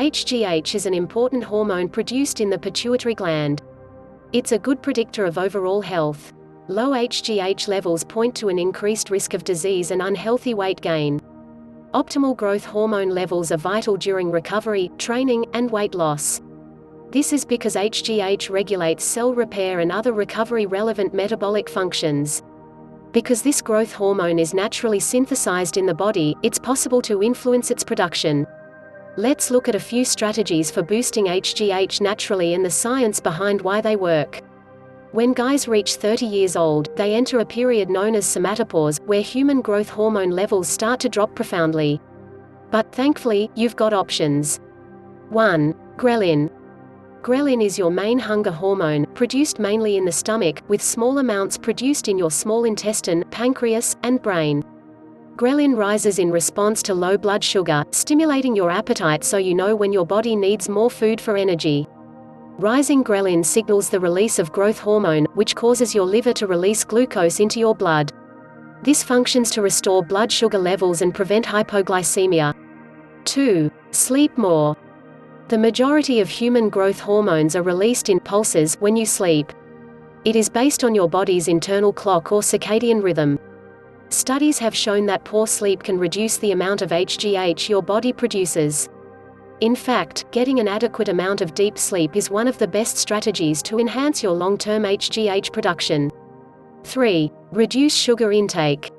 HGH is an important hormone produced in the pituitary gland. It's a good predictor of overall health. Low HGH levels point to an increased risk of disease and unhealthy weight gain. Optimal growth hormone levels are vital during recovery, training, and weight loss. This is because HGH regulates cell repair and other recovery-relevant metabolic functions. Because this growth hormone is naturally synthesized in the body, it's possible to influence its production. Let's look at a few strategies for boosting HGH naturally and the science behind why they work. When guys reach 30 years old, they enter a period known as somatopause, where human growth hormone levels start to drop profoundly. But thankfully, you've got options. 1. Ghrelin. Ghrelin is your main hunger hormone, produced mainly in the stomach, with small amounts produced in your small intestine, pancreas, and brain. Ghrelin rises in response to low blood sugar, stimulating your appetite so you know when your body needs more food for energy. Rising ghrelin signals the release of growth hormone, which causes your liver to release glucose into your blood. This functions to restore blood sugar levels and prevent hypoglycemia. 2. Sleep more. The majority of human growth hormones are released in pulses when you sleep. It is based on your body's internal clock or circadian rhythm. Studies have shown that poor sleep can reduce the amount of HGH your body produces. In fact, getting an adequate amount of deep sleep is one of the best strategies to enhance your long-term HGH production. 3. Reduce sugar intake.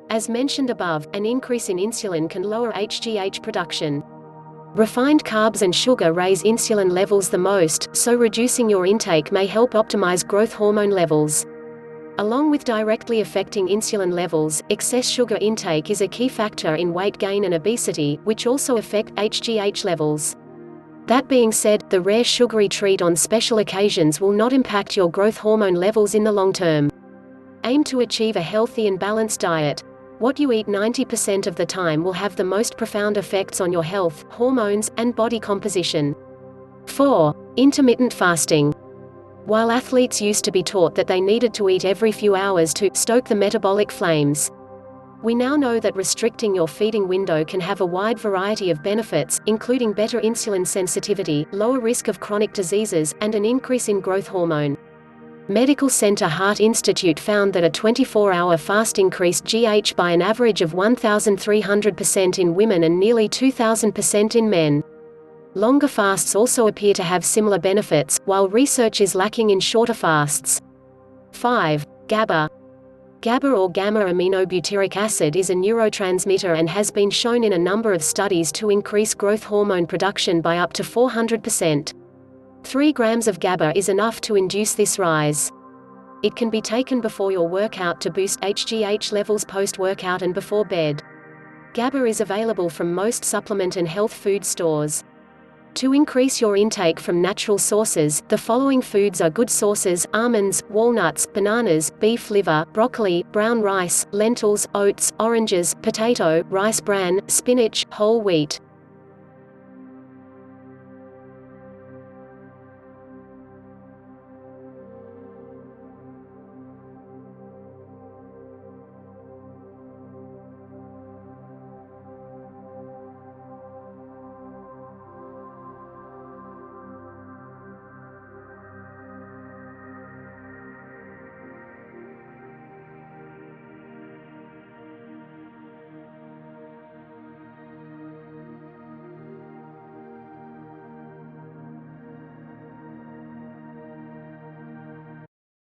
As mentioned above, an increase in insulin can lower HGH production. Refined carbs and sugar raise insulin levels the most, so reducing your intake may help optimize growth hormone levels. Along with directly affecting insulin levels, excess sugar intake is a key factor in weight gain and obesity, which also affect HGH levels. That being said, the rare sugary treat on special occasions will not impact your growth hormone levels in the long term. Aim to achieve a healthy and balanced diet. What you eat 90% of the time will have the most profound effects on your health, hormones, and body composition. 4. Intermittent fasting. While athletes used to be taught that they needed to eat every few hours to stoke the metabolic flames, we now know that restricting your feeding window can have a wide variety of benefits, including better insulin sensitivity, lower risk of chronic diseases, and an increase in growth hormone. Medical Center Heart Institute found that a 24-hour fast increased GH by an average of 1,300% in women and nearly 2,000% in men. Longer fasts also appear to have similar benefits, while research is lacking in shorter fasts. 5. Gaba. Gaba or gamma-aminobutyric acid is a neurotransmitter and has been shown in a number of studies to increase growth hormone production by up to 400%. 3 grams of GABA is enough to induce this rise. It can be taken before your workout to boost HGH levels post-workout and before bed. GABA is available from most supplement and health food stores. To increase your intake from natural sources, the following foods are good sources: almonds, walnuts, bananas, beef liver, broccoli, brown rice, lentils, oats, oranges, potato, rice bran, spinach, whole wheat.